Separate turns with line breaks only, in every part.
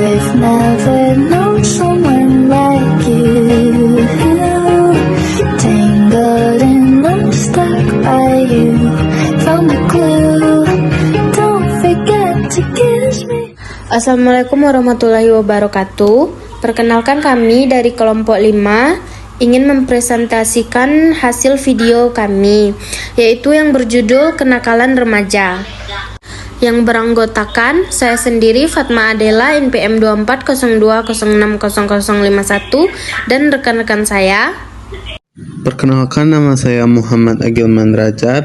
I've never known someone like you. Tangled and I'm stuck by you. Found a clue. Don't forget to kiss me.
Assalamualaikum warahmatullahi wabarakatuh. Perkenalkan, kami dari kelompok 5 ingin mempresentasikan hasil video kami, yaitu yang berjudul Kenakalan Remaja, yang beranggotakan saya sendiri Fatma Adela NPM 2402060051 dan rekan-rekan saya.
Perkenalkan, nama saya Muhammad Agilman Rajab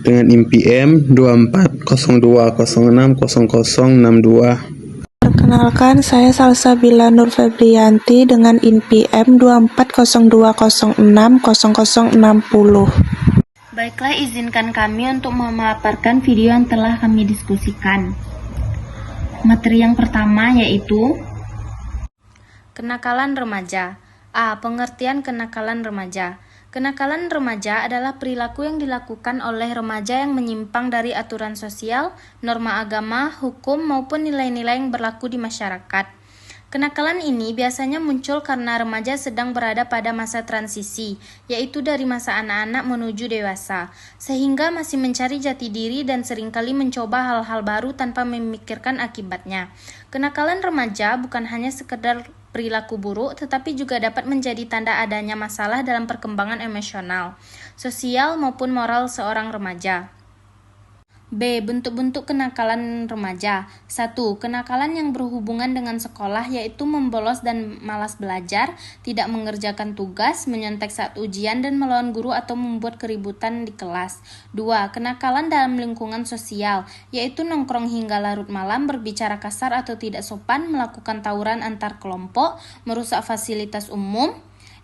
dengan NPM 2402060062.
Perkenalkan, saya Salsabila Nur Febrianti dengan NPM 2402060060.
Baiklah, izinkan kami untuk memaparkan video yang telah kami diskusikan. Materi yang pertama yaitu kenakalan remaja. A. Pengertian kenakalan remaja. Kenakalan remaja adalah perilaku yang dilakukan oleh remaja yang menyimpang dari aturan sosial, norma agama, hukum, maupun nilai-nilai yang berlaku di masyarakat. Kenakalan ini biasanya muncul karena remaja sedang berada pada masa transisi, yaitu dari masa anak-anak menuju dewasa, sehingga masih mencari jati diri dan seringkali mencoba hal-hal baru tanpa memikirkan akibatnya. Kenakalan remaja bukan hanya sekedar perilaku buruk, tetapi juga dapat menjadi tanda adanya masalah dalam perkembangan emosional, sosial, maupun moral seorang remaja. B. Bentuk-bentuk kenakalan remaja. 1. Kenakalan yang berhubungan dengan sekolah, yaitu membolos dan malas belajar, tidak mengerjakan tugas, menyontek saat ujian, dan melawan guru atau membuat keributan di kelas. 2. Kenakalan dalam lingkungan sosial, yaitu nongkrong hingga larut malam, berbicara kasar atau tidak sopan, melakukan tawuran antar kelompok, merusak fasilitas umum.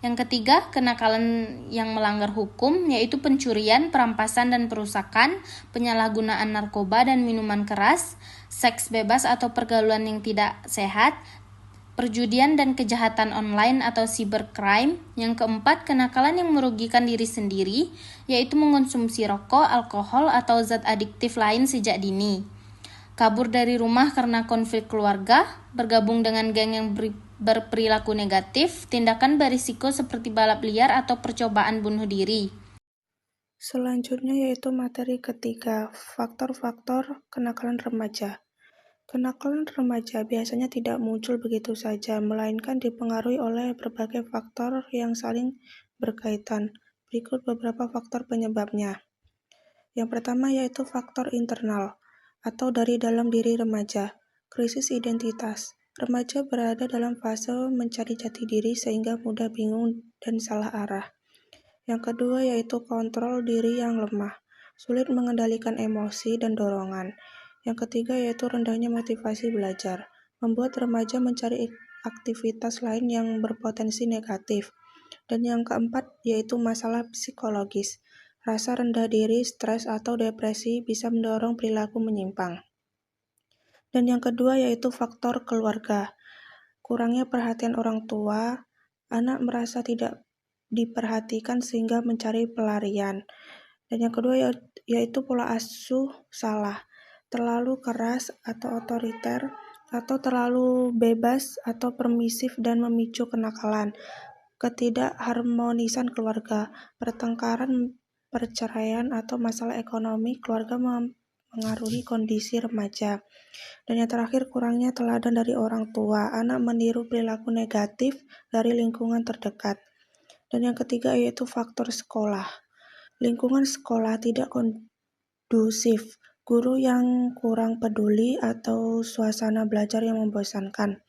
Yang ketiga, kenakalan yang melanggar hukum, yaitu pencurian, perampasan dan perusakan, penyalahgunaan narkoba dan minuman keras, seks bebas atau pergaulan yang tidak sehat, perjudian dan kejahatan online atau cybercrime. Yang keempat, kenakalan yang merugikan diri sendiri, yaitu mengonsumsi rokok, alkohol, atau zat adiktif lain sejak dini. Kabur dari rumah karena konflik keluarga, bergabung dengan geng yang berperilaku negatif, tindakan berisiko seperti balap liar atau percobaan bunuh diri.
Selanjutnya yaitu materi ketiga, faktor-faktor kenakalan remaja. Kenakalan remaja biasanya tidak muncul begitu saja, melainkan dipengaruhi oleh berbagai faktor yang saling berkaitan. Berikut beberapa faktor penyebabnya. Yang pertama yaitu faktor internal, atau dari dalam diri remaja. Krisis identitas. Remaja berada dalam fase mencari jati diri sehingga mudah bingung dan salah arah. Yang kedua yaitu kontrol diri yang lemah, sulit mengendalikan emosi dan dorongan. Yang ketiga yaitu rendahnya motivasi belajar, membuat remaja mencari aktivitas lain yang berpotensi negatif. Dan yang keempat yaitu masalah psikologis. Rasa rendah diri, stres, atau depresi bisa mendorong perilaku menyimpang. Dan yang kedua yaitu faktor keluarga. Kurangnya perhatian orang tua, anak merasa tidak diperhatikan sehingga mencari pelarian. Dan yang kedua yaitu pola asuh salah, terlalu keras atau otoriter, atau terlalu bebas atau permisif dan memicu kenakalan. Ketidakharmonisan keluarga, pertengkaran, perceraian, atau masalah ekonomi keluarga mengaruhi kondisi remaja. Dan yang terakhir, kurangnya teladan dari orang tua, anak meniru perilaku negatif dari lingkungan terdekat. Dan yang ketiga yaitu faktor sekolah. Lingkungan sekolah tidak kondusif, guru yang kurang peduli atau suasana belajar yang membosankan.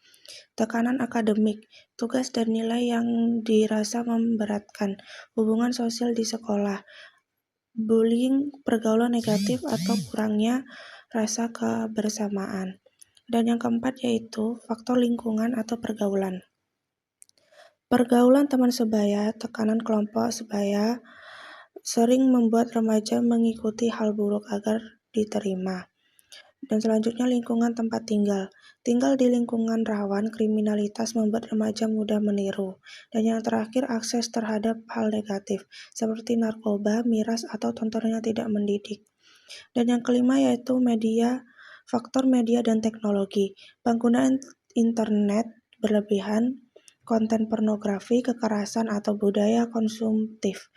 Tekanan akademik, tugas dan nilai yang dirasa memberatkan, hubungan sosial di sekolah, bullying, pergaulan negatif, atau kurangnya rasa kebersamaan. Dan yang keempat yaitu faktor lingkungan atau pergaulan. Pergaulan teman sebaya, tekanan kelompok sebaya sering membuat remaja mengikuti hal buruk agar diterima. Dan selanjutnya lingkungan tempat tinggal. Tinggal di lingkungan rawan kriminalitas membuat remaja mudah meniru. Dan yang terakhir akses terhadap hal negatif seperti narkoba, miras, atau tontonan yang tidak mendidik. Dan yang kelima yaitu media Faktor media dan teknologi, penggunaan internet berlebihan, konten pornografi, kekerasan atau budaya konsumtif.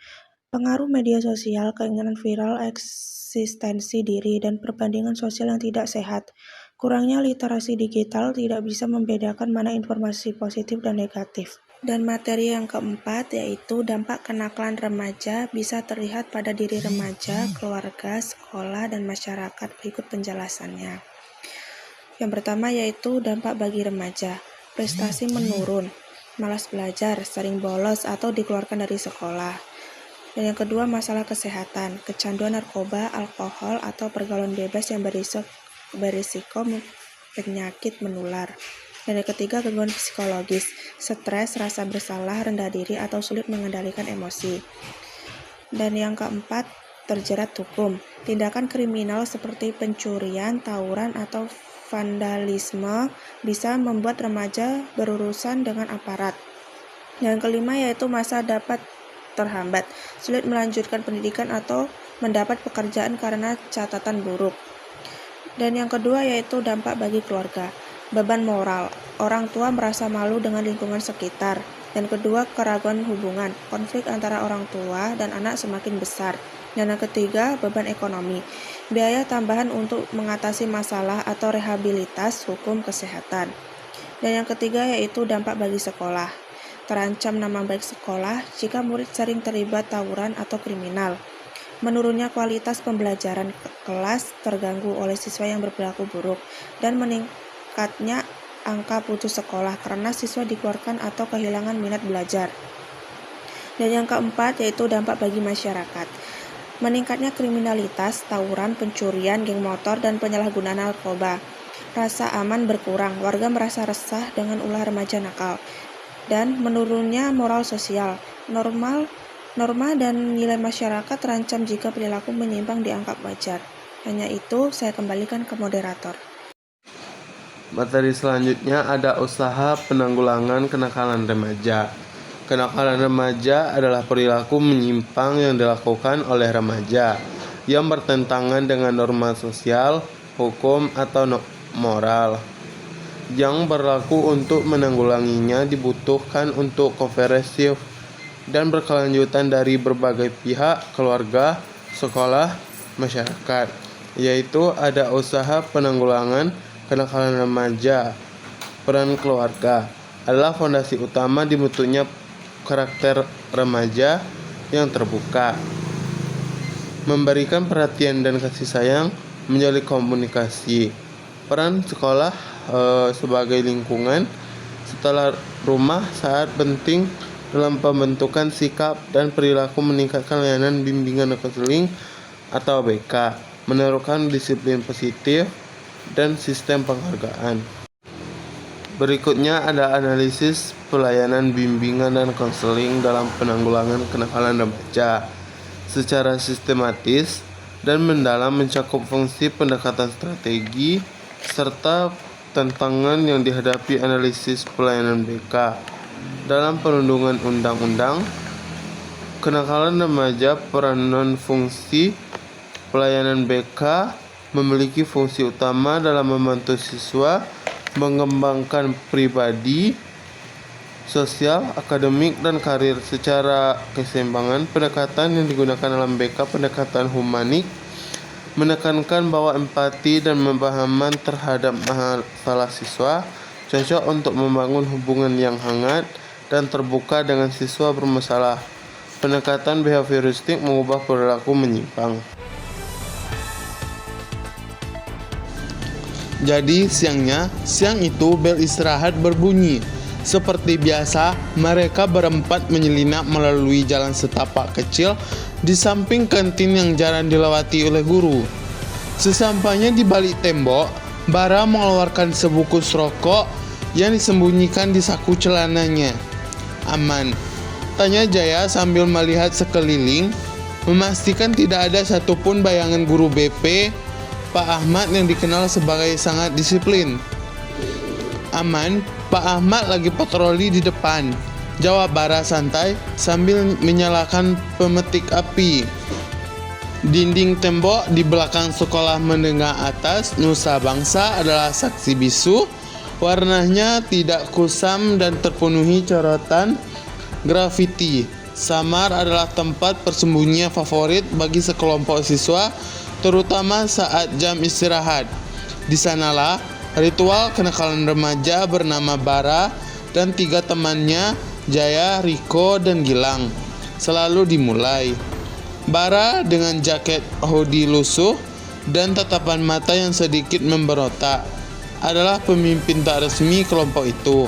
Pengaruh media sosial, keinginan viral, eksistensi diri, dan perbandingan sosial yang tidak sehat. Kurangnya literasi digital tidak bisa membedakan mana informasi positif dan negatif. Dan materi yang keempat yaitu dampak kenakalan remaja bisa terlihat pada diri remaja, keluarga, sekolah, dan masyarakat. Berikut penjelasannya. Yang pertama yaitu dampak bagi remaja. Prestasi menurun, malas belajar, sering bolos atau dikeluarkan dari sekolah. Dan yang kedua masalah kesehatan, kecanduan narkoba, alkohol, atau pergaulan bebas yang berisiko penyakit menular. Dan yang ketiga gangguan psikologis, stres, rasa bersalah, rendah diri, atau sulit mengendalikan emosi. Dan yang keempat terjerat hukum, tindakan kriminal seperti pencurian, tawuran, atau vandalisme bisa membuat remaja berurusan dengan aparat. Yang kelima yaitu masa dapat terhambat, sulit melanjutkan pendidikan atau mendapat pekerjaan karena catatan buruk. Dan yang kedua yaitu dampak bagi keluarga, beban moral, orang tua merasa malu dengan lingkungan sekitar. Dan kedua keraguan hubungan, konflik antara orang tua dan anak semakin besar. Dan yang ketiga beban ekonomi, biaya tambahan untuk mengatasi masalah atau rehabilitas hukum kesehatan. Dan yang ketiga yaitu dampak bagi sekolah, terancam nama baik sekolah jika murid sering terlibat tawuran atau kriminal. Menurunnya kualitas pembelajaran kelas terganggu oleh siswa yang berperilaku buruk, dan meningkatnya angka putus sekolah karena siswa dikeluarkan atau kehilangan minat belajar. Dan yang keempat yaitu dampak bagi masyarakat, meningkatnya kriminalitas, tawuran, pencurian, geng motor, dan penyalahgunaan narkoba. Rasa aman berkurang, warga merasa resah dengan ulah remaja nakal. Dan menurunnya moral sosial, norma dan nilai masyarakat terancam jika perilaku menyimpang dianggap wajar. Hanya itu, saya kembalikan ke moderator.
Materi selanjutnya ada usaha penanggulangan kenakalan remaja. Kenakalan remaja adalah perilaku menyimpang yang dilakukan oleh remaja yang bertentangan dengan norma sosial, hukum, atau moral. Yang berlaku untuk menanggulanginya dibutuhkan untuk komprehensif dan berkelanjutan dari berbagai pihak, keluarga, sekolah, masyarakat, yaitu ada usaha penanggulangan kenakalan remaja. Peran keluarga adalah fondasi utama dibentuknya karakter remaja yang terbuka, memberikan perhatian dan kasih sayang, menjalin komunikasi. Peran sekolah sebagai lingkungan setelah rumah sangat penting dalam pembentukan sikap dan perilaku, meningkatkan layanan bimbingan dan konseling atau BK, menerapkan disiplin positif dan sistem penghargaan. Berikutnya ada analisis pelayanan bimbingan dan konseling dalam penanggulangan kenakalan remaja secara sistematis dan mendalam, mencakup fungsi, pendekatan strategi, serta tantangan yang dihadapi. Analisis pelayanan BK dalam perlindungan undang-undang kenakalan remaja. Peranan fungsi pelayanan BK memiliki fungsi utama dalam membantu siswa mengembangkan pribadi, sosial, akademik, dan karir secara keseimbangan. Pendekatan yang digunakan dalam BK pendekatan humanik, menekankan bahwa empati dan pemahaman terhadap masalah siswa cocok untuk membangun hubungan yang hangat dan terbuka dengan siswa bermasalah. Pendekatan behavioristik mengubah perilaku menyimpang. Jadi siang itu bel istirahat berbunyi. Seperti biasa, mereka berempat menyelinap melalui jalan setapak kecil di samping kantin yang jarang dilewati oleh guru. Sesampainya di balik tembok, Bara mengeluarkan sebungkus rokok yang disembunyikan di saku celananya. "Aman?" tanya Jaya sambil melihat sekeliling, memastikan tidak ada satupun bayangan guru BP, Pak Ahmad, yang dikenal sebagai sangat disiplin. "Aman, Pak Ahmad lagi patroli di depan," jawab Bara santai sambil menyalakan pemetik api. Dinding tembok di belakang sekolah menengah atas Nusa Bangsa adalah saksi bisu. Warnanya tidak kusam dan terpenuhi coretan grafiti. Samar adalah tempat persembunyian favorit bagi sekelompok siswa, terutama saat jam istirahat. Di sanalah ritual kenakalan remaja bernama Bara dan 3 temannya, Jaya, Riko, dan Gilang, selalu dimulai. Bara dengan jaket hoodie lusuh dan tatapan mata yang sedikit memberontak adalah pemimpin tak resmi kelompok itu.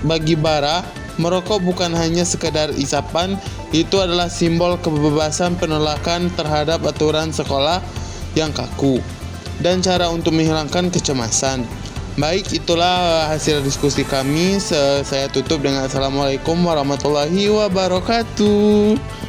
Bagi Bara, merokok bukan hanya sekedar isapan, itu adalah simbol kebebasan, penolakan terhadap aturan sekolah yang kaku, dan cara untuk menghilangkan kecemasan. Baik, itulah hasil diskusi kami. Saya tutup dengan Assalamualaikum warahmatullahi wabarakatuh.